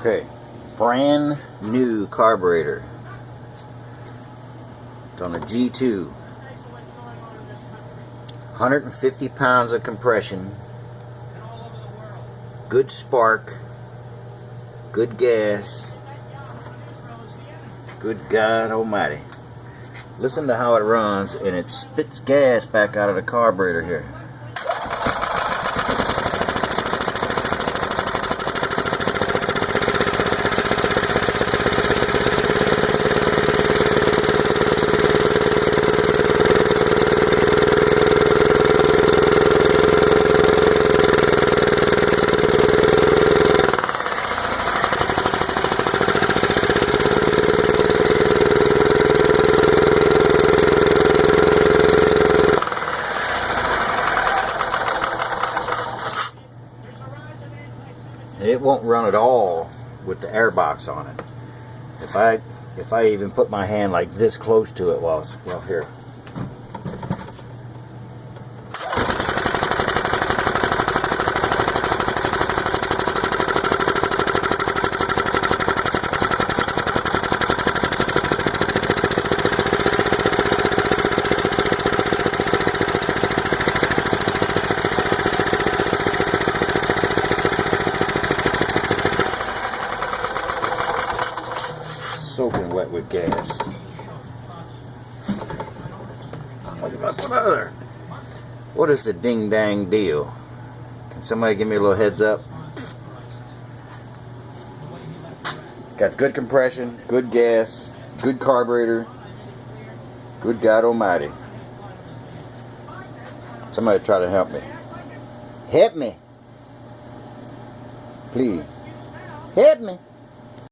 Okay, brand new carburetor. It's on a G2. 150 pounds of compression. Good spark. Good gas. Good God Almighty. Listen to how it runs, and it spits gas back out of the carburetor here. It won't run at all with the airbox on it. If I even put my hand like this close to it while here. Soaking wet with gas. What about the other? What is the ding dang deal? Can somebody give me a little heads up? Got good compression, good gas, good carburetor, good God Almighty. Somebody try to help me. Help me. Please. Help me.